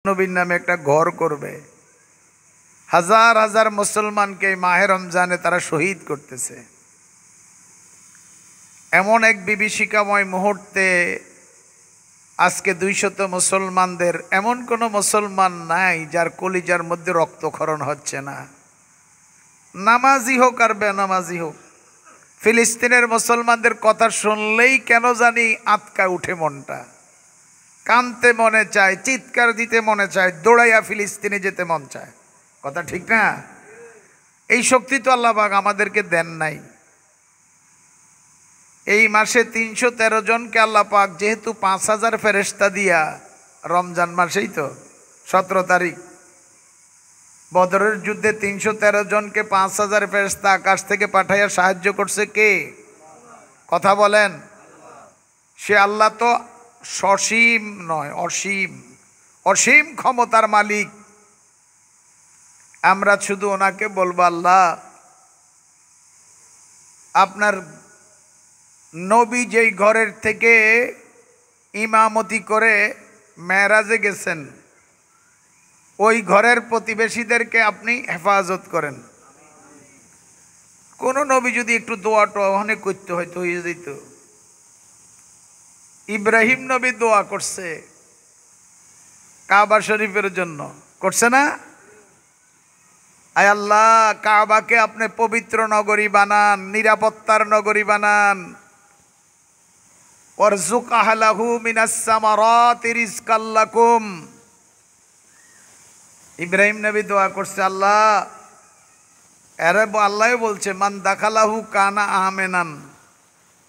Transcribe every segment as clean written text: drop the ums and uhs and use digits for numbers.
নবীর নামে একটা ঘর করবে। হাজার হাজার মুসলমানকে মাহে রমজানে তারা শহীদ করতেছে। এমন এক বিভীষিকাময় মুহূর্তে আজকে 200 মুসলমানদের এমন কোনো মুসলমান নাই যার কলিজার মধ্যে রক্তক্ষরণ হচ্ছে না, নামাজি হোক আর বেনামাজি হোক। ফিলিস্তিনের মুসলমানদের কথা শুনলেই কেন জানি আটকা উঠে মনটা, কানতে মনে চায়, চিৎকার দিতে মনে চায়, দৌড়াইয়া ফিলিস্তিনে যেতে মন চায়। কথা ঠিক না? এই শক্তি তো আল্লাহ পাক আমাদেরকে দেন নাই। এই মাসে 313 জনকে আল্লাহ পাক যেহেতু 5000 ফেরেশতা দিয়া, রমজান মাসেই তো 17 তারিখ বদরের যুদ্ধে 313 জনকে 5000 ফেরেশতা আকাশ থেকে পাঠাইয়া সাহায্য করছে কে? কথা বলেন। সে আল্লাহ তো সসীম নয়, অসীম, অসীম ক্ষমতার মালিক। আমরা শুধু ওনাকে বলবো, আল্লাহ আপনার নবী যেই ঘরের থেকে ইমামতি করে মেরাজে গেছেন, ওই ঘরের প্রতিবেশীদেরকে আপনি হেফাজত করেন। কোন নবী যদি একটু দোয়াটা ওখানে করতে হয়তো হয়ে যেত। ইব্রাহিম নবী দোয়া করছে কাবা শরীফের জন্য, করছে না? আয় আল্লাহ, কাবাকে আপনি পবিত্র নগরী বানান, নিরাপত্তার নগরী বানান। ওয়ারযুক আহলাহু মিনাস সামারাতি রিজকাল লাকুম। ইব্রাহিম নবী দোয়া করছে, আল্লাহ এরে আল্লাহ বলছে মান দাখালাহু কানা আমেনান,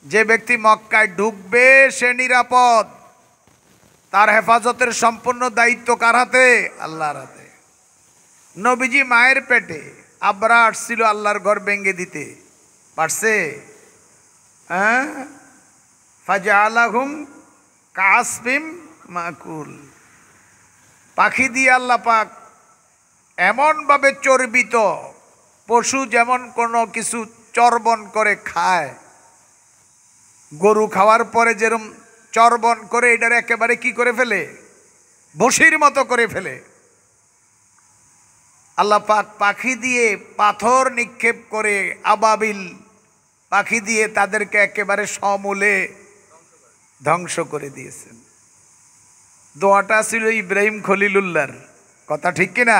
যে ব্যক্তি মক্কায় ঢুকবে সে নিরাপদ। তার হেফাজতের সম্পূর্ণ দায়িত্ব কার হাতে? আল্লাহর হাতে। নবীজি মায়ের পেটে, আবরা আসছিল আল্লাহর ঘর ভেঙে দিতে, পারছে? হ্যাঁ, ফাজআলাহুম কাসফিম মাকুল। পাখি দিয়ে আল্লাহ পাক এমনভাবে চর্বিত পশু যেমন কোনো কিছু চর্বণ করে খায়, গরু খাওয়ার পরে যেরকম চর্বণ করে এটার একেবারে কি করে ফেলে, বসির মতো করে ফেলে। আল্লাহ পাক পাখি দিয়ে পাথর নিক্ষেপ করে, আবাবিল পাখি দিয়ে তাদেরকে একেবারে সমূলে ধ্বংস করে দিয়েছেন। দোয়াটা ছিল ইব্রাহিম খলিলুল্লাহর। কথা ঠিক কিনা?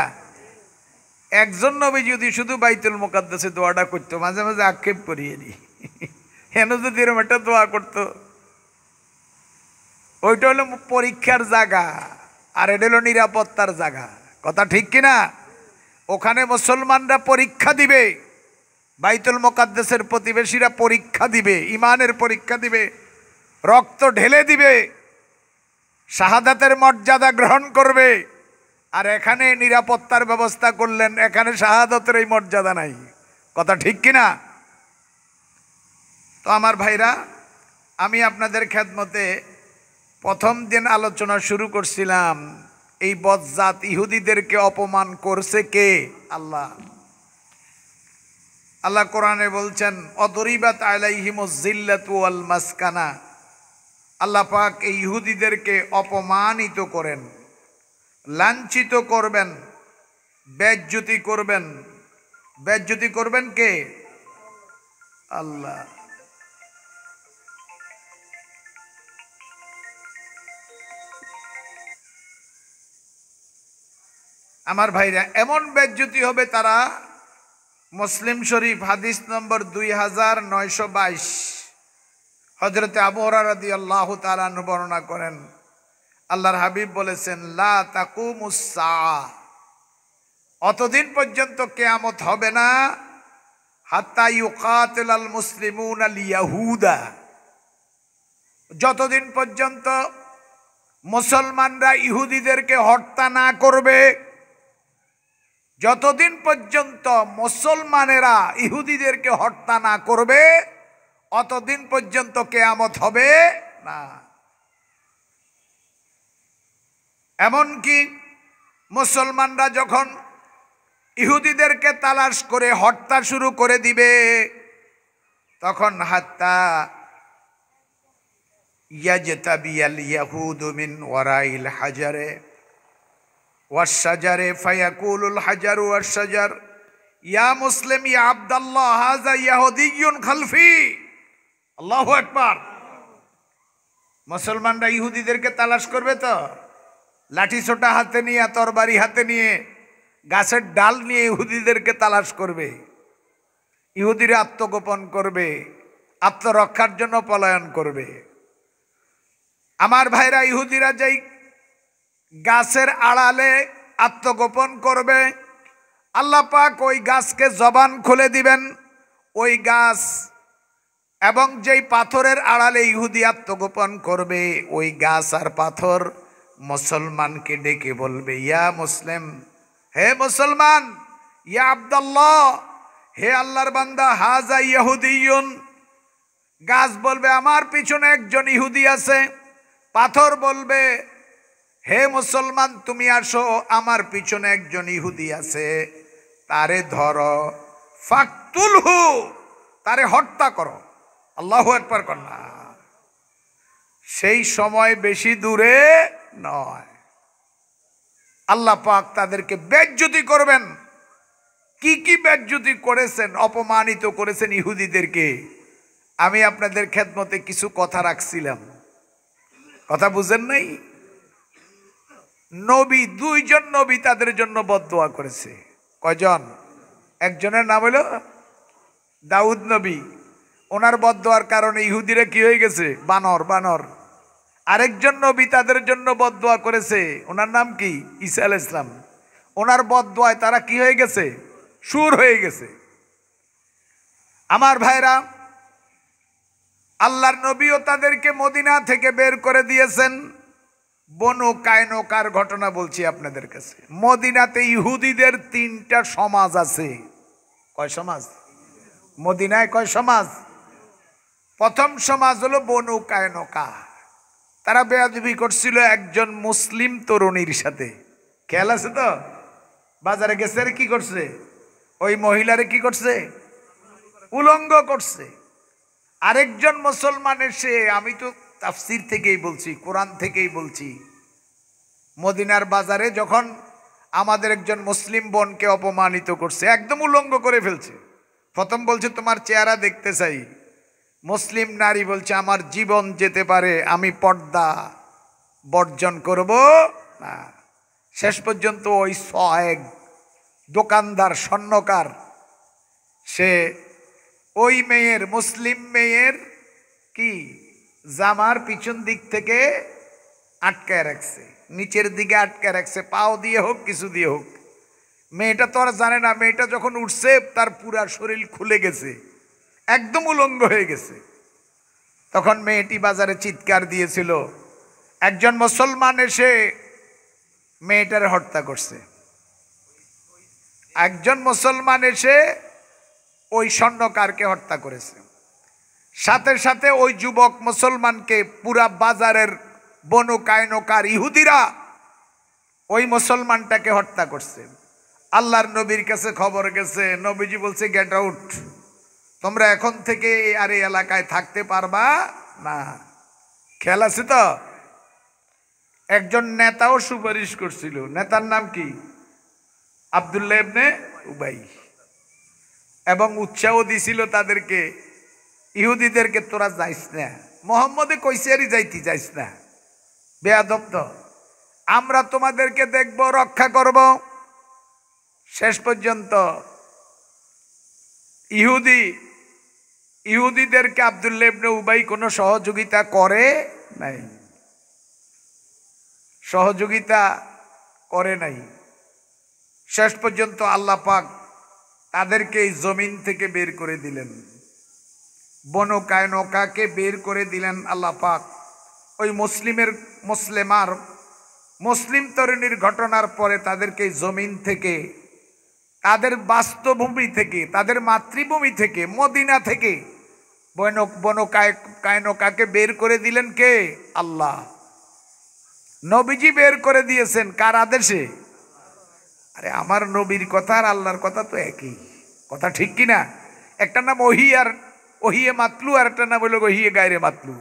একজন নবী যদি শুধু বাইতুল মুকাদ্দাসে দোয়াটা করতো, মাঝে মাঝে আক্ষেপ করিয়ে নি, হেন যদি এরকম একটা দোয়া করতো। ওইটা হলো পরীক্ষার জায়গা, আর এটা হলো নিরাপত্তার জায়গা। কথা ঠিক কিনা? ওখানে মুসলমানরা পরীক্ষা দিবে, বাইতুল মুকাদ্দাসের প্রতিবেশীরা পরীক্ষা দিবে, ইমানের পরীক্ষা দিবে, রক্ত ঢেলে দিবে, শাহাদাতের মর্যাদা গ্রহণ করবে। আর এখানে নিরাপত্তার ব্যবস্থা করলেন, এখানে শাহাদাতের এই মর্যাদা নাই। কথা ঠিক কিনা? তো আমার ভাইরা, আমি আপনাদের খেদমতে প্রথম দিন আলোচনা শুরু করছিলাম, এই বজ্জাত ইহুদিদেরকে অপমান করছে কে? আল্লাহ। আল্লাহ কোরআনে বলছেন, অদরিবাত আলাইহিমুজ জিল্লাতু ওয়াল মাসকানা। আল্লাহ পাক এই ইহুদিদেরকে অপমানিত করেন, লাঞ্ছিত করবেন, বেজ্জতি করবেন। বেজ্জতি করবেন কে? আল্লাহ। আমার ভাইরা, এমন বেজ্জতি হবে তারা, মুসলিম শরীফ হাদিস নম্বর 2922, হযরতে আবু হুরায়রা রাদিয়াল্লাহু তাআলা আনহু বর্ণনা করেন, আল্লাহর হাবিব বলেছেন, লা তাকুমুস সাআ, অতদিন পর্যন্ত কিয়ামত হবে না, হাত্তা ইউকাতিলাল মুসলিমুনা আল ইয়াহুদা, যতদিন পর্যন্ত মুসলমানরা ইহুদিদেরকে হত্যা না করবে, যতদিন পর্যন্ত মুসলমানেরা ইহুদিদেরকে হত্যা না করবে, অতদিন পর্যন্ত কিয়ামত হবে না। এমনকি মুসলমানরা যখন ইহুদিদেরকে তালাশ করে হত্যা শুরু করে দিবে, তখন হাত্তা ইয়াজতাবিয়াল ইয়াহুদু মিন ওয়ারাইল হাজারে, ওয়াশজারে ফায়াকুলুল হাজারু ওয়াশজার ইয়া মুসলিম ইয়া আব্দুল্লাহ হাযা ইয়াহুদিয়্যুন খালফি। আল্লাহু আকবার। মুসলমানরা ইহুদিদেরকে তালাশ করবে তো লাঠি ছোটা হাতে নিয়ে, তরবারি হাতে নিয়ে, গাছের ডাল নিয়ে ইহুদিদেরকে তালাশ করবে। ইহুদিরা আত্মগোপন করবে, আত্মরক্ষার জন্য পলায়ন করবে। আমার ভাইরা, ইহুদিরা যেই গাছের আড়ালে আত্মগোপন করবে, আল্লাহ পাক ওই গাছকে জবান খুলে দিবেন। ওই গাছ এবং যেই পাথরের আড়ালে ইহুদি আত্মগোপন করবে, ওই গাছ আর পাথর মুসলমানকে ডেকে বলবে, ইয়া মুসলিম, হে মুসলমান, ইয়া আব্দুল্লাহ, হে আল্লাহর বান্দা, হাজা ইহুদিয়ুন। গাছ বলবে, আমার পিছনে একজন ইহুদি আছে। পাথর বলবে, হে মুসলমান, তুমি আসো, আমার পিছনে একজন ইহুদি আছে, তারে ধরো, ফাকতুলহু, তারে হত্যা করো। আল্লাহু আকবার কন্যা। সেই সময় বেশি দূরে নয়, আল্লাহ পাক তাদেরকে বেজ্জতি করবেন। কি কি বেজ্জতি করেছেন, অপমানিত করেছেন ইহুদিদেরকে। আমি আপনাদের খেদমতে কিছু কথা রাখছিলাম, কথা বুঝেন নাই? নবী, দুইজন নবী তাদের জন্য বদদোয়া করেছে। কয়জন? একজনের নাম হলো দাউদ নবী। ওনার বদদোয়ার কারণে ইহুদিরা কি হয়ে গেছে? বানর বানর। আরেকজন নবী তাদের জন্য বদদোয়া করেছে, ওনার নাম কি? ঈসা আলাইহিস সালাম। ওনার বদদোয়ায় তারা কি হয়ে গেছে? সুর হয়ে গেছে। আমার ভাইরা, আল্লাহর নবীও তাদেরকে মদিনা থেকে বের করে দিয়েছেন। বনু কায়নকার ঘটনা বলছি আপনাদের কাছে। মদিনাতে ইহুদিদের 3টা সমাজ আছে। কয় সমাজ? মদিনায় কয় সমাজ? প্রথম সমাজ হলো বনু কায়নকা। তারা বেয়াদবি করছিল একজন মুসলিম তরুণীর সাথে। খেয়াল আছে তো? বাজারে গেছে, কি করছে? ওই মহিলারে কি করছে? উলঙ্গ করছে। আরেকজন মুসলমান এসে, আমি তো তাফসির থেকেই বলছি, কোরআন থেকেই বলছি, মদিনার বাজারে যখন আমাদের একজন মুসলিম বোনকে অপমানিত করছে, একদম উলঙ্গ করে ফেলছে। প্রথম বলছে, তোমার চেহারা দেখতে চাই। মুসলিম নারী বলছে, আমার জীবন যেতে পারে, আমি পর্দা বর্জন করব না। শেষ পর্যন্ত ওই সোহাগ দোকানদার, স্বর্ণকার, সে ওই মেয়ের, মুসলিম মেয়ের কি জামার পিছন দিক থেকে আটকায় রাখছে, নিচের দিকে আটকায় রাখছে, পাও দিয়ে হোক, কিছু দিয়ে হোক। মেয়েটা তো আর জানে না, মেয়েটা যখন উঠছে তার পুরা শরীর খুলে গেছে, একদম উলঙ্গ হয়ে গেছে। তখন মেয়েটি বাজারে চিৎকার দিয়েছিল। একজন মুসলমান এসে মেয়েটার হত্যা করছে। একজন মুসলমান এসে ওই স্বর্ণকারকে হত্যা করেছে। সাথে সাথে ওই যুবক মুসলমানকে পুরা বাজারের বনু কায়নকার ইহুদিরা ওই মুসলমানটাকে হত্যা করছে। আল্লাহর নবীর কাছে খবর গেছে। নবীজি বলছে, গেট আউট, তোমরা এখন থেকে আর এই এলাকায় থাকতে পারবা না। খেয়াল আছে তো? একজন নেতাও সুপারিশ করছিল। নেতার নাম কি? আব্দুল্লাহ ইবনে উবাই। এবং উৎসাহ দিছিল তাদেরকে, ইহুদিদেরকে, তোরা যাইস না, মোহাম্মদে কইছে আরই যাইতি, যাইস না, বেয়াদব তো, আমরা তোমাদেরকে দেখব, রক্ষা করব। শেষ পর্যন্ত ইহুদিদেরকে আব্দুল্লাহ ইবনে উবাই কোনো সহযোগিতা করে নাই, সহযোগিতা করে নাই। শেষ পর্যন্ত আল্লাহ পাক তাদেরকে এই জমিন থেকে বের করে দিলেন, বনু কায়নকাকে বের করে দিলেন আল্লাহ পাক। ওই মুসলিম তরুণীর ঘটনার পরে তাদেরকে জমিন থেকে, তাদের বাস্তভূমি থেকে, তাদের মাতৃভূমি থেকে, মদিনা থেকে বনু কায়নকাকে বের করে দিলেন কে? আল্লাহ। নবীজি বের করে দিয়েছেন কার আদেশে? আরে আমার নবীর কথা আর আল্লাহর কথা তো একই কথা, ঠিক কিনা? একটা নাম ওহিয়ে মাতলু, আর একটা নাম হলো ওহিয়ে গায়রে মাতলু।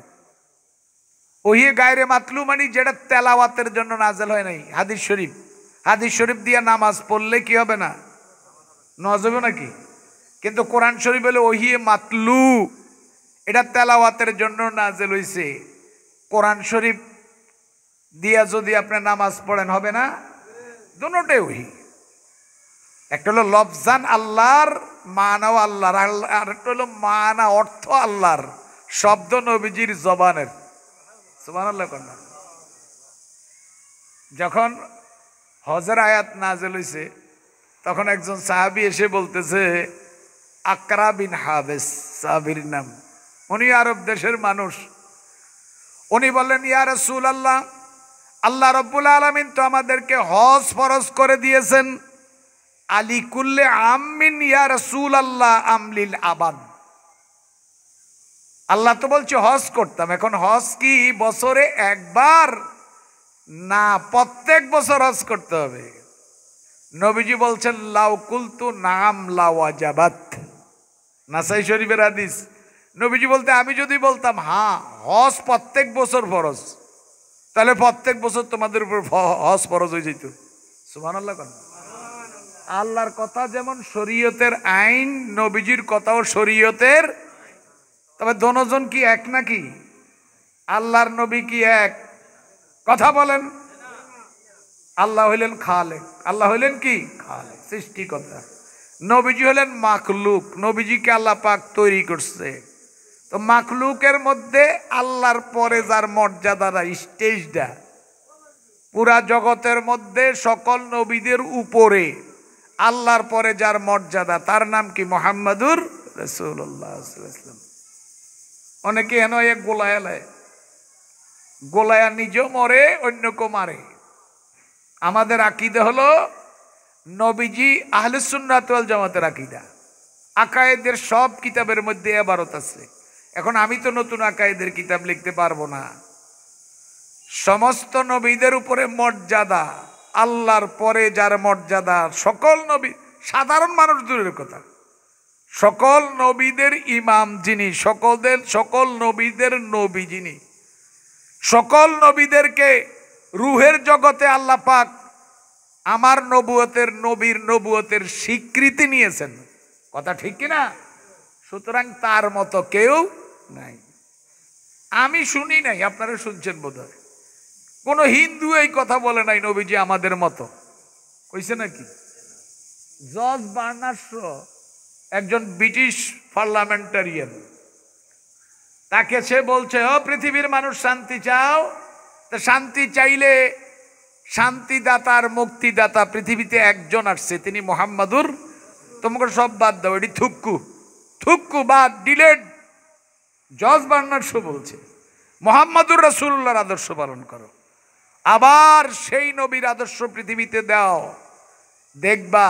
ওহিয়ে গায়রে মাতলু মানে যেটা তেলাওয়াতের জন্য নাজেল হয় নাই, হাদিস শরীফ। হাদিস শরীফ দিয়ে নামাজ পড়লে কি হবে না? নওয়াজ হবে নাকি? কিন্তু কোরআন শরীফ হলো ওহিয়ে মাতলু, এটা তেলাওয়াতের জন্য নাজেল হইছে। কোরআন শরীফ দিয়া যদি আপনি নামাজ পড়েন হবে না? দুটোটাই ওহি। একটা হলো লফজান আল্লাহর, মানাও আল্লাহর, আর একটা হলো মানা অর্থ আল্লাহর, শব্দ নবীজির জবানের। সুবহানাল্লাহ। যখন হজের আয়াত নাজেল হইছে তখন একজন সাহাবী এসে বলতেছে, আকরা বিন হাবেস সাহাবীর নাম, উনি আরব দেশের মানুষ। উনি বললেন, ইয়া রাসূলুল্লাহ, আল্লাহ রাব্বুল আলামিন তো আমাদেরকে হজ ফরজ করে দিয়েছেন, আলী কুল্লে আমিন ইয়া রাসূলুল্লাহ আমলিল আবাদ। আল্লাহ তো বলছে হজ করতাম, এখন হজ কি বছরে একবার না প্রত্যেক বছর হজ করতে হবে? নবীজি বলছেন, লাউ কুলতু নাম লাওয়াজাবাত, নাসাই শরীফের হাদিস। নবীজি বলতে, আমি যদি বলতাম হ্যাঁ হজ প্রত্যেক বছর ফরজ, তাহলে প্রত্যেক বছর তোমাদের উপর হজ ফরজ হয়ে যেত। সুবহানাল্লাহ। আল্লাহর কথা যেমন শরীয়তের আইন, নবীজির কথাও শরীয়তের। তবে দোনোজন কি এক নাকি? আল্লাহর নবী কি এক? কথা বলেন। আল্লাহ হইলেন খালেক, আল্লাহ হইলেন কি? খালেক, সৃষ্টিকর্তা। নবীজি হলেন মাখলুক, নবীজিকে আল্লাহ পাক তৈরি করছে। তো মাখলুকের মধ্যে আল্লাহর পরে যার মর্যাদা, স্টেজটা পুরা জগতের মধ্যে সকল নবীদের উপরে আল্লাহর পরে যার মর্যাদা, তার নাম কি? মুহাম্মাদুর রাসূলুল্লাহ সাল্লাল্লাহু আলাইহি ওয়াসাল্লাম। অনেকে এন এক গোলায়া লাই, গোলায়া নিজেও মরে, অন্যকে মারে। আমাদের আকীদা হলো নবীজি আহলে সুন্নাত ওয়াল জামাতের আকীদা। আকায়েদের সব কিতাবের মধ্যে ইবারত আছে। এখন আমি তো নতুন আকায়েদের কিতাব লিখতে পারবো না। সমস্ত নবীদের উপরে মর্যাদা, আল্লাহর পরে যার মর্যাদা, সকল নবী, সাধারণ মানুষ দূরের কথা, সকল নবীদের ইমাম যিনি, সকল নবীদের নবী যিনি, সকল নবীদেরকে রুহের জগতে আল্লাহ পাক আমার নবুয়তের, নবীর নবুয়তের স্বীকৃতি নিয়েছেন। কথা ঠিক কিনা? সুতরাং তার মতো কেউ নাই। আমি শুনি নাই, আপনারা শুনছেন বোধহয়। কোন হিন্দু এই কথা বলে নাই নবীজি আমাদের মতো, কইছে নাকি? জর্জ বার্নার্ড শ, একজন ব্রিটিশ পার্লামেন্টারিয়ান, তাকে সে বলছে, ও পৃথিবীর মানুষ শান্তি চাও? তা শান্তি চাইলে শান্তিদাতার মুক্তিদাতা পৃথিবীতে একজন আসছে, তিনি মুহাম্মাদুর। তোমাকে সব বাদ দাও, এটি থুক্কু, থুক্কু বাদ, ডিলেট। জর্জ বার্নার্ড শ বলছে মুহাম্মাদুর রাসূলুল্লাহর আদর্শ পালন করো, আবার সেই নবীর আদর্শ পৃথিবীতে দাও, দেখবা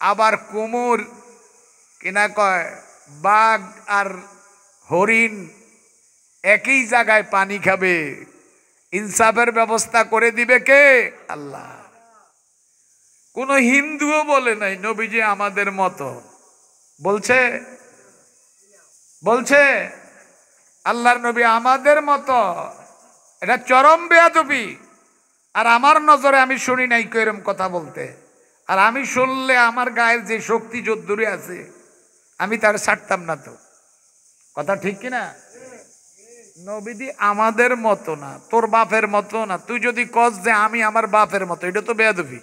আবার কুমুর কিনা কয় বাঘ আর হরিণ একই জায়গায় পানি খাবে। ইনসাফের ব্যবস্থা করে দিবে কে? আল্লাহ। কোন হিন্দুও বলে নাই নবীজি আমাদের মতো। বলছে বলছে আল্লাহর নবী আমাদের মতো, এটা চরম বেয়াদবি। আর আমার নজরে আমি শুনি নাই কেউ এরকম কথা বলতে। আর আমি শুনলে আমার গায়ের যে শক্তি যদ্দূরে আছে, আমি তার ছাড়তাম না। তো কথা ঠিক কিনা? নবীজি আমাদের মতো না, তোর বাপের মতো না। তুই যদি কস যে আমি আমার বাপের মতো, এটা তো বেয়াদবি।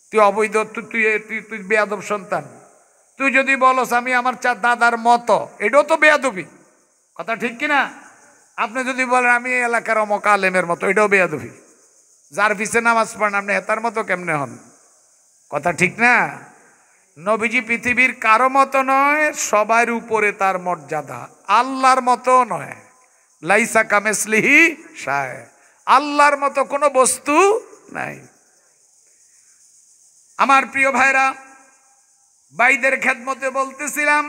তুই অবৈধ, তুই তুই বেয়াদব সন্তান। তুই যদি বলস আমি আমার দাদার মতো, এটাও তো বেয়াদবি। কথা ঠিক কিনা? আপনি যদি বলেন আমি এলাকার অমক আলেমের মতো, এটাও বেয়াদবি। যার পিছে নামাজ পড়েন আপনি হেতার মতো কেমনে হন? কথা ঠিক না? নবীজি পৃথিবীর কারো মতো নয়, সবার উপরে তার মর্যাদা। আল্লাহর মতো নয়, লাইসা কামিসলিহি শায়, আল্লাহর মতো কোনো বস্তু নাই। আমার প্রিয় ভাইরা, ভাইদের খেদমতে বলতেছিলাম,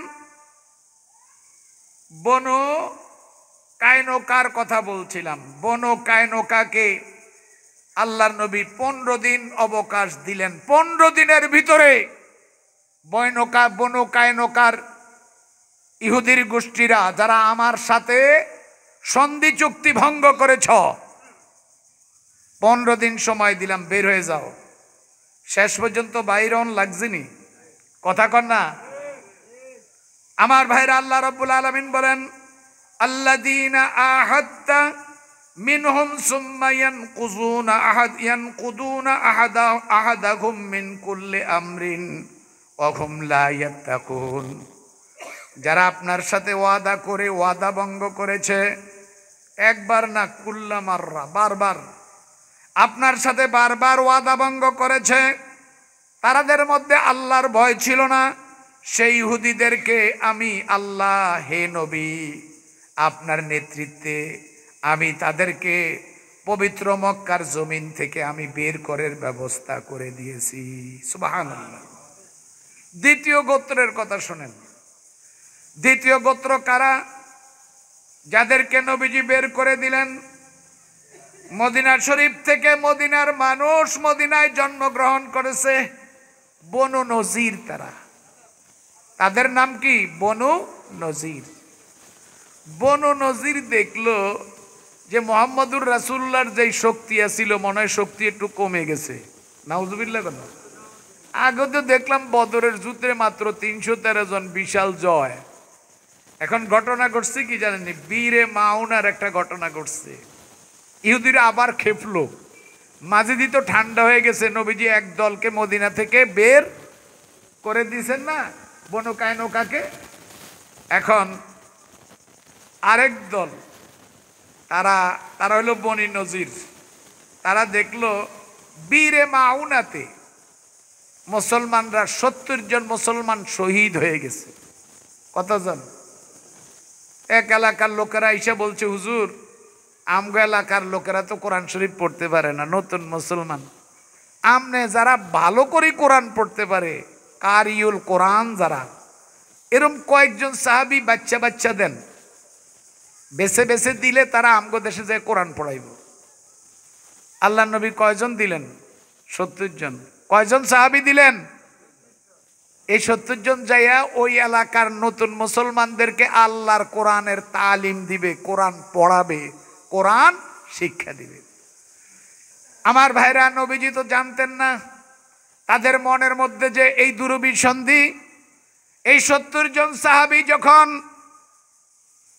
বনু কায়নকার কথা বলছিলাম। বনু কায়নকাকে আল্লাহর নবী 15 দিন অবকাশ দিলেন। 15 দিনের ভিতরে বনু কায়নকার ইহুদির গোষ্ঠীরা, যারা আমার সাথে সন্ধি চুক্তি ভঙ্গ করেছ, 15 দিন সময় দিলাম, বের হয়ে যাও। শেষ পর্যন্ত বাইরন লাগছেনি, কথা কন না। আমার ভাইরা, আল্লাহ রাব্বুল আলামিন বলেন, আল্লাযীনা আহাদতা মিনহুম সুম্মা ইয়ানকুদুনা আহাদাহুম মিন কুল্লি আমরিন ওয়া হুম লা ইয়াত্তাকুন। যারা আপনার সাথে ওয়াদা করে ওয়াদা ভঙ্গ করেছে, একবার না কুল্লা মাররা, বারবার আপনার সাথে বারবার ওয়াদা ভঙ্গ করেছে, তাদের মধ্যে আল্লাহর ভয় ছিল না, সেই ইহুদিদেরকে আমি আল্লাহ, হে নবী, আপনার নেতৃত্বে আমি তাদেরকে পবিত্র মক্কার জমিন থেকে আমি বের করার ব্যবস্থা করে দিয়েছি। সুবহানাল্লাহ। দ্বিতীয় গোত্রের কথা শুনেন। দ্বিতীয় গোত্র কারা? যাদেরকে নবীজি বের করে দিলেন মদিনা শরীফ থেকে। মদিনার মানুষ মদিনায় জন্মগ্রহণ করেছে, বনু নজির। তাদের নাম কি? বনু নজির। বনু নজির দেখলো যে মোহাম্মদুর রাসূলুল্লাহর যেই শক্তি আছিল, মনে হয় শক্তি একটু কমে গেছে। নাউজুবিল্লাহ। কেন? আগে তো দেখলাম বদরের যুদ্ধে মাত্র 313 জন, বিশাল জয়। এখন ঘটনা ঘটছে কি জানেননি? বীরে মাউনার একটা ঘটনা ঘটছে। ইহুদিরা আবার খেপলো, মাঝিদি তো ঠান্ডা হয়ে গেছে, নবীজি এক দলকে মদিনা থেকে বের করে দিয়েছেন না, বনু কায়নুকাকে। এখন আরেক দল, তারা হলো বনি নজির। তারা দেখলো বীরে মাউনাতে মুসলমানরা 70 জন মুসলমান শহীদ হয়ে গেছে। কতজন? এক এলাকার লোকেরা এসে বলছে, হুজুর, আমগো এলাকার লোকেরা তো কোরআন শরীফ পড়তে পারে না, নতুন মুসলমান, আমনে যারা ভালো করে কোরআন পড়তে পারে, কারিউল কোরআন যারা, এরম কয়েকজন সাহাবী বাচ্চা দেন, বেছে বেছে দিলে তারা আমগো দেশে যায় কোরআন পড়াইব। আল্লাহ নবী কয়জন দিলেন? 70 জন। কয়জন সাহাবী দিলেন? এই 70 জন যাইয়া ওই এলাকার নতুন মুসলমানদেরকে আল্লাহর কোরআনের তালিম দিবে, কোরআন পড়াবে, কোরআন শিক্ষা দিবে। আমার ভাইরা, নবীজি তো জানতেন না তাদের মনের মধ্যে যে এই দুরভিসন্ধি। এই 70 জন সাহাবী যখন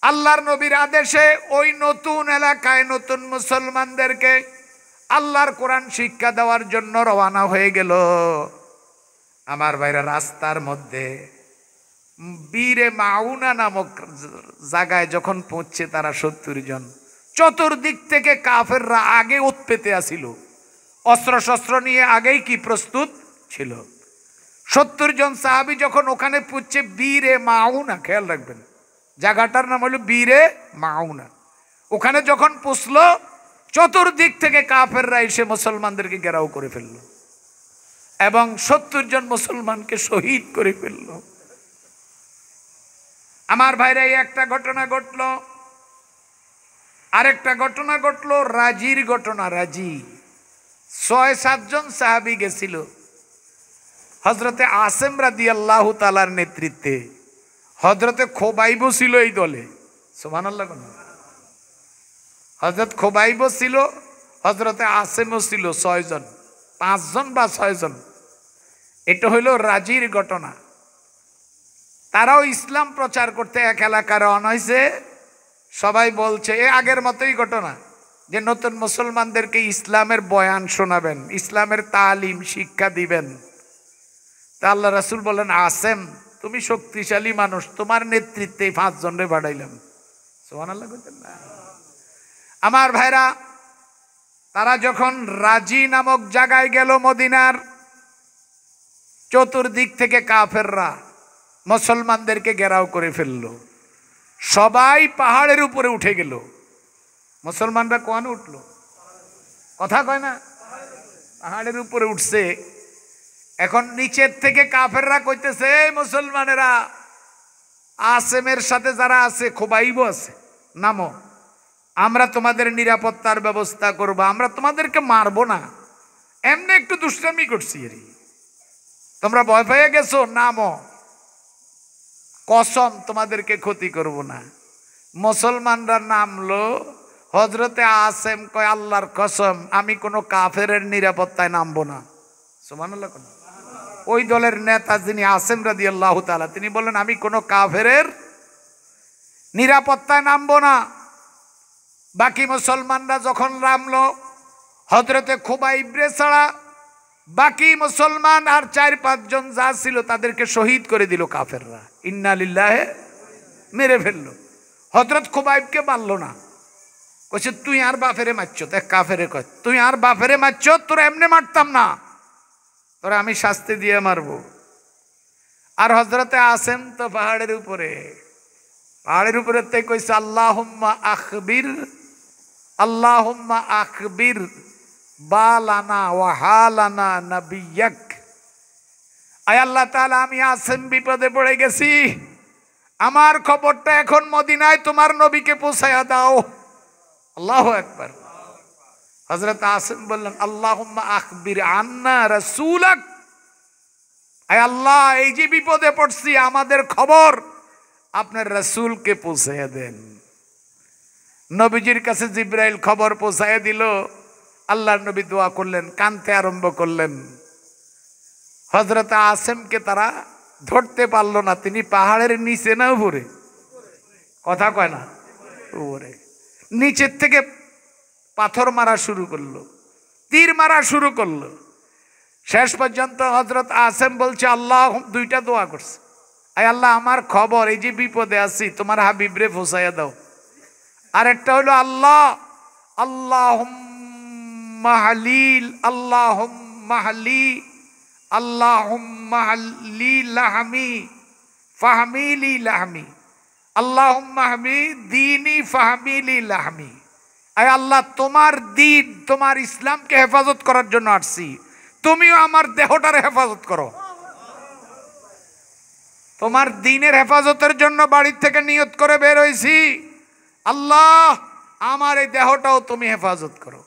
আল্লাহর নবীর আদেশে ওই নতুন এলাকায় নতুন মুসলমানদেরকে আল্লাহর কোরআন শিক্ষা দেওয়ার জন্য রওনা হয়ে গেল, আমার ভাইরা, রাস্তার মধ্যে বীরে মাউনা নামক জায়গায় যখন পৌঁছছে তারা 70 জন, চতুর্দিক থেকে কাফেররা আগে উৎপেতে আসিল, অস্ত্র শস্ত্র নিয়ে আগেই কি প্রস্তুত ছিল। 70 জন সাহাবী যখন ওখানে পৌঁছছে বীরে মাউনা, খেয়াল রাখবেন জায়গাটার নাম হলো বীরে মাউনা, ওখানে যখন পৌঁছলো চতুর্দিক থেকে কাফেররা এসে মুসলমানদেরকে ঘেরাও করে ফেললো এবং 70 জন মুসলমানকে শহীদ করে ফেললো। আমার ভাইরা, এই একটা ঘটনা ঘটলো। আরেকটা ঘটনা ঘটলো রাজির ঘটনা। রাজি 6-7 জন সাহাবী গেছিল হযরতে আসিম রাদিয়াল্লাহু তাআলার নেতৃত্বে। হযরতে খোবাইব ছিল এই দলে। সুবহানাল্লাহ। হযরত খোবাইব ছিল, হযরতে আসিমও ছিল। 6 জন, 5 জন বা 6 জন। এটা হইল রাজির ঘটনা। তারাও ইসলাম প্রচার করতে এক এলাকায় রওনা হয়েছে। সবাই বলছে এ আগের মতোই ঘটনা, যে নতুন মুসলমানদেরকে ইসলামের বয়ান শোনাবেন, ইসলামের তালিম শিক্ষা দিবেন। তা আল্লাহ রাসূল বলেন, আসেম, তুমি শক্তিশালী মানুষ, তোমার নেতৃত্বে 5 জনরে বাড়াইলাম। সুবহানাল্লাহ। আমার ভাইরা, তারা যখন রাজি নামক জায়গায় গেল মদিনার, চতুর্দিক থেকে কাফেররা মুসলমানদেরকে ঘেরাও করে ফেললো। সবাই পাহাড়ের উপরে উঠে গেল। মুসলমানরা কোন উঠলো? কথা কয় না? পাহাড়ের উপরে উঠছে। এখন নিচের থেকে কাফেররা কইতেছে, এই মুসলমানেরা, আসেমের সাথে যারা আছে, খোবাইব আছে, নামো, আমরা তোমাদের নিরাপত্তার ব্যবস্থা করব, আমরা তোমাদেরকে মারবো না, এমনি একটু দুষ্টামি করছি, তোমরা ভয় পেয়ে গেছো, নামো, কসম তোমাদেরকে ক্ষতি করব না। মুসলমানরা নামলো, হযরতে আসেম কয় আল্লাহর কসম আমি কোনো কাফেরের নিরাপত্তায় নামবো না। সুবহানাল্লাহ। ওই দলের নেতা যিনি আসেম রাদিয়াল্লাহু তাআলা তিনি বললেন আমি কোনো কাফেরের নিরাপত্তায় নামবো না। বাকি মুসলমানরা যখন নামলো হযরতে খুবাইব ছাড়া বাকি মুসলমান আর 4-5 জন যা ছিল তাদেরকে শহীদ করে দিল কাফেররা। ইন্না লিল্লাহি, মেরে ফেললো। হযরত খুবাইবকে মারলো না, কইছে তুই আর বাপেরে মারছ। দেখ কাফেরে কয় তুই আর বাপেরে মারছ, তোরা এমনি মারতাম না, তোরা আমি শাস্তি দিয়ে মারবো। আর হযরতে আসেম তো পাহাড়ের উপরে তে কইছে আল্লাহুম্মা আখবির বালানা ওয়া হালানা নাবিয়্যাক। আয় আল্লাহ তাআলা আমি আসেম বিপদে পড়ে গেছি, আমার খবরটা এখন মদিনায় তোমার নবীকে পৌঁছায়া দাও। আল্লাহু আকবার। হযরত আসেম বললেন আল্লাহুম্মা আখবির আন্না রাসূলাক। আয় আল্লাহ এই যে বিপদে পড়ছি আমাদের খবর আপনার রাসূলকে পৌঁছায়া দেন। নবীজির কাছে জিবরাইল খবর পৌঁছায়া দিল। আল্লাহর নবী দোয়া করলেন, কাঁদতে আরম্ভ করলেন। হযরত আসেমকে তারা ধরতে পারলো না, তিনি পাহাড়ের নিচে না উপরে, কথা কয় না, উপরে নিচের থেকে পাথর মারা শুরু করলো, তীর মারা শুরু করলো। শেষ পর্যন্ত হযরত আসেম বলছে আল্লাহ, দুইটা দোয়া করছে, আয় আল্লাহ আমার খবর এই যে বিপদে আছি তোমার হাবিবরে পৌঁছাইয়া দাও। আর একটা হলো আল্লাহ আল্লাহুম্মা হালিল আল্লাহুম্মা হালি আল্লাহুম্মা হালি লাহমি ফাহমিলি লাহমি আল্লাহুম্মা হামি দীনি ফাহমিলি লাহমি। আয় আল্লাহ তোমার দ্বীন তোমার ইসলামকে হেফাজত করার জন্য আসছি, তুমিও আমার দেহটার হেফাজত করো। তোমার দ্বীনের হেফাজতের জন্য বাড়ির থেকে নিয়ত করে বের হইছি, আল্লাহ আমার এই দেহটাও তুমি হেফাজত করো।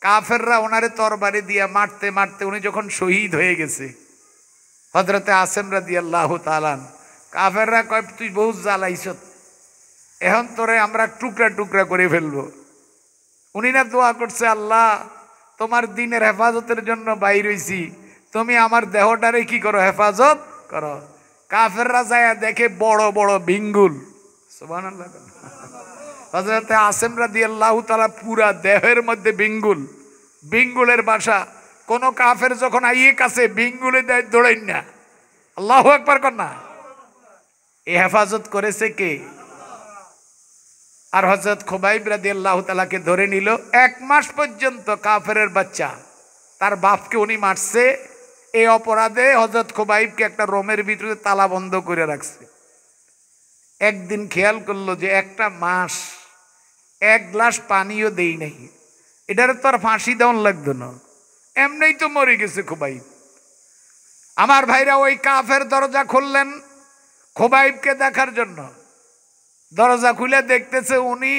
কাফেররা ওনারে তরবারি দিয়া মারতে মারতে উনি যখন শহীদ হয়ে গেছে, হযরতে আসেম রাদিয়াল্লাহু তাআলা, কাফেররা কয় তুই বহুত জ্বালাইছ, এখন তোরে আমরা টুকরা টুকরা করে ফেলবো। উনি না দোয়া করছে আল্লাহ তোমার দ্বীনের হেফাজতের জন্য বাইর হইছি, তুমি আমার দেহটারে কি করো, হেফাজত করো। কাফেররা যায় দেখে বড় বড় বিঙ্গুল। সুবহানাল্লাহ। হযরতে আসেম রাদিয়াল্লাহু তাআলা পুরা দেহের মধ্যে বিঙ্গুল, বিঙ্গুলের বাসা। কোন কাফের যখন আইয়ে কাছে বিঙ্গুলে দেয় দৌড়াই না, আল্লাহু আকবার কর না। এই হেফাজত করেছে কে? আর হযরত খুবাইব রাদিয়াল্লাহু তাআলাকে ধরে নিল। 1 মাস পর্যন্ত কাফেরের বাচ্চা তার বাপকে উনি মারছে। এই অপরাধে হযরত খুবাইবকে একটা রোমের ভিতরে তালা বন্ধ করে রাখছে। একদিন খেয়াল করলো যে একটা মাস 1 গ্লাস পানিও দেই নাই, এটারে তো আর ফাঁসি দেওয়ান লাগতো না, এমনিই তো মরে গেছে খুবাইব। আমার ভাইরা ওই কাফের দরজা খুললেন খুবাইবকে দেখার জন্য। দরজা খুলে দেখতেছে উনি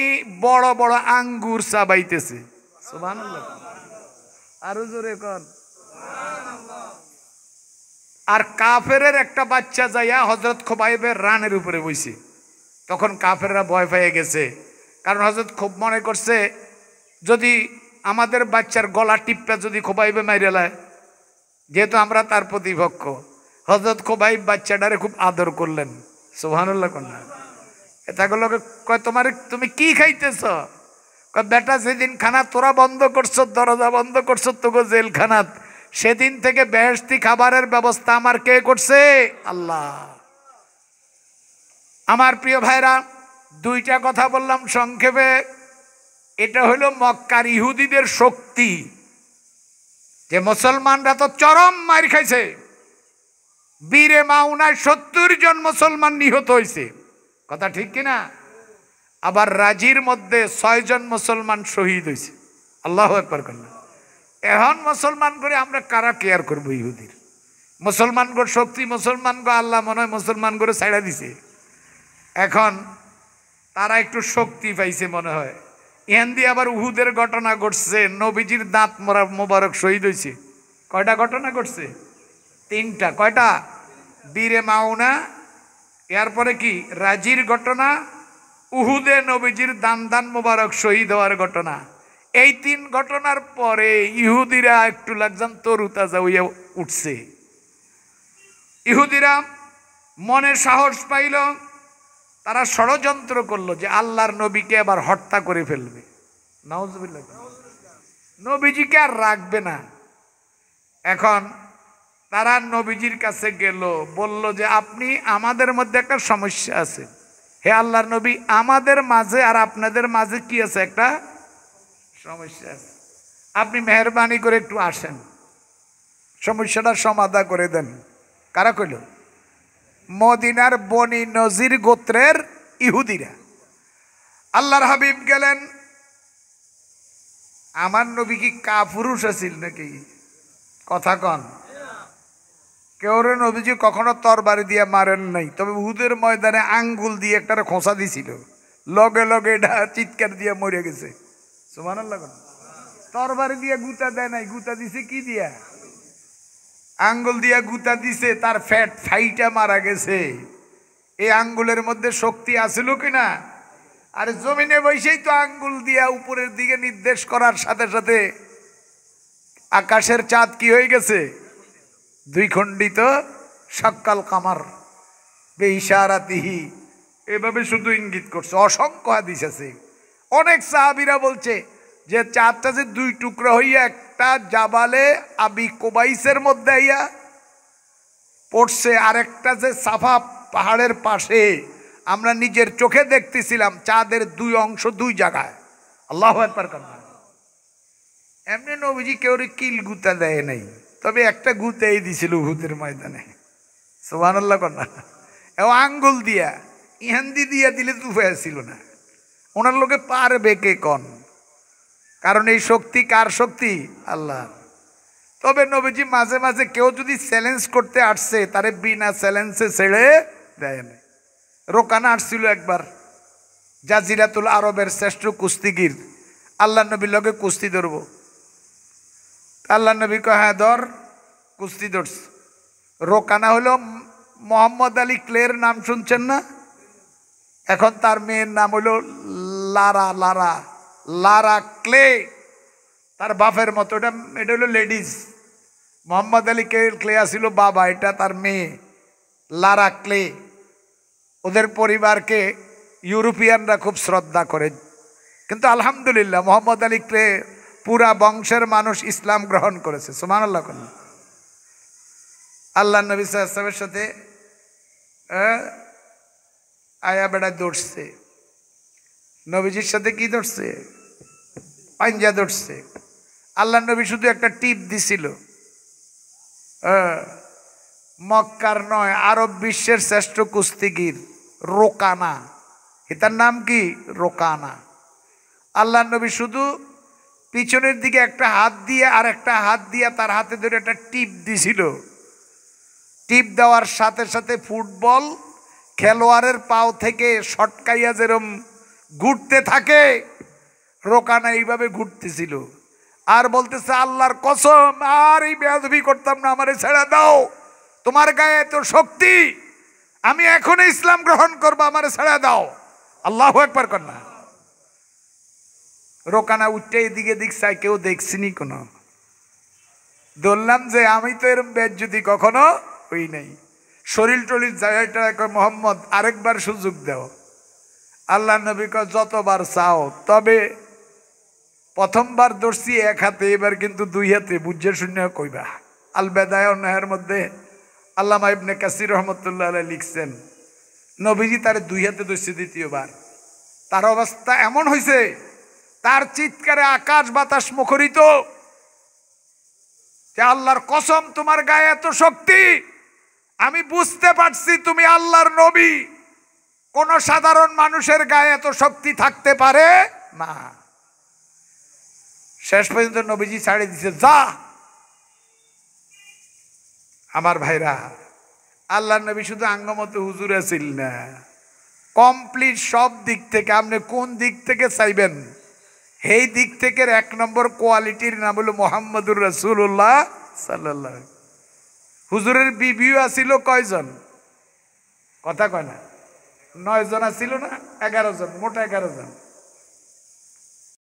বড় বড় আঙ্গুর চাবাইতেছে। সুবহানাল্লাহ, আরো জোরে কর। আর কাফেরের একটা বাচ্চা যাইয়া হযরত খুবাইবের রানের উপরে বইছে। তখন কাফেররা ভয় পেয়ে গেছে, কারণ হযরত খুব মনে করছে যদি আমাদের বাচ্চার গলা টিপটা যদি খুবাইবে মাইরে লায়, যেহেতু আমরা তার প্রতিপক্ষ। হযরত খুবাইব বাচ্চাটারে খুব আদর করলেন। সুবহানাল্লাহ কন্যা এটাগুলোকে কয় তুমি কি খাইতেছ? কয় বেটা সেদিন খানা তোরা বন্ধ করছো, দরজা বন্ধ করছো তোকে জেলখানাত, সেদিন থেকে বেহেশতি খাবারের ব্যবস্থা আমার কে করছে? আল্লাহ। আমার প্রিয় ভাইরা, 2টা কথা বললাম সংক্ষেপে। এটা হলো মক্কার ইহুদিদের শক্তি, যে মুসলমানরা তো চরম মার খাইছে। বীরে মাউনায় 70 জন মুসলমান নিহত হয়েছে, কথা ঠিক কিনা? আবার রাজির মধ্যে 6 জন মুসলমান শহীদ হয়েছে। আল্লাহু আকবার করলেন। এখন মুসলমান করে আমরা কারা কেয়ার করবো? ইহুদির মুসলমান গো শক্তি, মুসলমান গো আল্লাহ মনে হয় মুসলমান করে ছাইড়া দিছে। এখন তারা একটু শক্তি পাইছে মনে হয়। এখান দিয়ে আবার উহুদের ঘটনা ঘটছে, নবীজির দাঁত মোবারক শহীদ হয়েছে। কয়টা ঘটনা ঘটছে? 3টা। কয়টা? বীরে মাউনা, এরপরে কি রাজির ঘটনা, উহুদে নবীজির দান মোবারক শহীদ হওয়ার ঘটনা। এই 3 ঘটনার পরে ইহুদিরা একটু লাগজান তরুতাজা হইয়া উঠছে। ইহুদিরা মনে সাহস পাইল, তারা ষড়যন্ত্র করলো যে আল্লাহর নবীকে আবার হত্যা করে ফেলবে। নাউজুবিল্লাহ, নবীজিকে আর রাখবে না। এখন তারা নবীজির কাছে গেল, বলল যে আপনি, আমাদের মধ্যে একটা সমস্যা আছে, হে আল্লাহর নবী, আমাদের মাঝে আর আপনাদের মাঝে কি আছে, একটা সমস্যা আছে, আপনি মেহরবানি করে একটু আসেন, সমস্যাটা সমাধান করে দেন। কারা কইল? মদিনার বনি নজির গোত্রের ইহুদিরা। আল্লাহর হাবিব গেলেন। আমার নবী কি কাপুরুষ আছিল নাকি? কথা কন। কেউ নবীজি কখনো তরবারি দিয়ে মারেন নাই, তবে উহুদের ময়দানে আঙ্গুল দিয়ে একটা খোঁচা দিছিল, লগে লগে এটা চিৎকার দিয়ে মরে গেছে। সুবহানাল্লাহ। তরবারি দিয়ে গুতা দেয় নাই, গুতা দিছে কি দিয়া? আঙ্গুল দিয়া গুতা দিছে, তার ফ্যাট ফাইটা মারা গেছে। এই আঙ্গুলের মধ্যে শক্তি আছিল কিনা? আর জমিনে বসেই তো আঙ্গুল দিয়া উপরের দিকে নির্দেশ করার সাথে সাথে আকাশের চাঁদ কি হয়ে গেছে? 2 খণ্ডিত, সাক্কাল কামার বেইশারাতিহি, এভাবে শুধু ইঙ্গিত করছে। অসংখ্য হাদিস আছে। অনেক সাহাবীরা বলছে যে চাঁদটা যে 2 টুকরা হইয়া একটা জাবালে আবি কুবাইসের মধ্যে আইয়া পড়ছে, আরেকটা যে সাফা পাহাড়ের পাশে আমরা নিজের চোখে দেখতেছিলাম, চাঁদের 2 অংশ 2 জায়গায়। আল্লাহু আকবার। এমনি নবীজি কেউ কিল গুতা দেয় নাই, তবে একটা গুতাই দিছিল উহুদের ময়দানে। সুবহানাল্লাহ। ও আঙ্গুল দিয়া, ইহান্দি দিয়া দিলে তো ছিল না। ওনার লোকে পারবে কে কন? কারণ এই শক্তি কার শক্তি? আল্লাহ। তবে নবীজি মাঝে মাঝে কেউ যদি চ্যালেঞ্জ করতে আসছে, তারে বিনা চ্যালেঞ্জে ছেড়ে দেয় না। রোকানা আসছিল একবার, জাজিরাতুল আরবের শ্রেষ্ঠ কুস্তিগির, আল্লাহ নবীর লগে কুস্তি ধরবো। আল্লাহ নবী কয় হ্যাঁ ধর, কুস্তি ধরছে। রোকানা হলো মোহাম্মদ আলী ক্লের নাম শুনছেন না? এখন তার মেয়ের নাম হলো লারা। লারা লারা ক্লে, তার বাপের মতো। এটা হলো লেডিস। মোহাম্মদ আলী ক্লে আসিল বাবা, এটা তার মেয়ে লারা ক্লে। ওদের পরিবারকে ইউরোপিয়ানরা খুব শ্রদ্ধা করে, কিন্তু আলহামদুলিল্লাহ মোহাম্মদ আলী ক্লে পুরা বংশের মানুষ ইসলাম গ্রহণ করেছে। সুবহানাল্লাহ। আল্লাহ নবী সাল্লাল্লাহু আলাইহি ওয়াসাল্লামের সাথে আয়া বেড়া দৌড়ছে। নবীজির সাথে কি দৌড়ছে? পাঞ্জা দৌড়ছে। আল্লাহ নবী শুধু একটা টিপ দিছিল। মক্কার নয়, আরব বিশ্বের শ্রেষ্ঠ কুস্তিগির রোকানা, এটার নাম কি? রোকানা। আল্লাহ নবী শুধু পিছনের দিকে একটা হাত দিয়ে আর একটা হাত দিয়ে তার হাতে ধরে একটা টিপ দিছিল। টিপ দেওয়ার সাথে সাথে ফুটবল খেলোয়াড়ের পাও থেকে শটকাইয়া যেরকম ঘুরতে থাকে, রোকানা এইভাবে ঘুরতেছিল আর বলতেছে আল্লাহর কসম আর এই বেয়াদবি করতাম না, আমারে ছেড়ে দাও, তোমার গায়ে এত শক্তি, আমি এখন ইসলাম গ্রহণ করবো, আমারে ছেড়ে দাও। আল্লাহু আকবার কর না। রোকানা উঠতে এদিকে দিক চাই, কেউ দেখছিনি কোনো। বললাম যে আমি তো এরকম বেজ্জতি কখনো হই নাই। শরীর টলির জায়গাটা মোহাম্মদ আরেকবার সুযোগ দাও। আল্লাহ নবী কয় যতবার চাও, তবে প্রথমবার দর্শি 1 হাতে, এবার কিন্তু 2 হাতে, বুঝে শুনে কইবা। আল বেদায়া ওয়ান-নাহার মধ্যে আল্লামা ইবনে কাসির রহমতুল্লাহ আলাইহি লিখছেন, নবীজি তার 2 হাতে দর্শি দ্বিতীয়বার। তার অবস্থা এমন হয়েছে, তার চিৎকারে আকাশ বাতাস মুখরিত, যে আল্লাহর কসম তোমার গায়ে এত শক্তি, আমি বুঝতে পারছি তুমি আল্লাহর নবী। কোন সাধারণ মানুষের গায়ে এত শক্তি থাকতে পারে না। শেষ পর্যন্ত নবীজি ছাড়ে দিছে, যা। আমার ভাইরা, আল্লাহর নবী শুধু আঙ্গমতে হুজুর আছিল না, কমপ্লিট সব দিক থেকে। আপনি কোন দিক থেকে চাইবেন, এই দিক থেকে 1 নম্বর কোয়ালিটির নাম হলো মুহাম্মদুর রাসূলুল্লাহ সাল্লাল্লাহু আলাইহি। হুজুরের বিবিও আছিল কয়জন? কথা কয় না। 9 জন ছিল না, 11 জন, মোট 11 জন।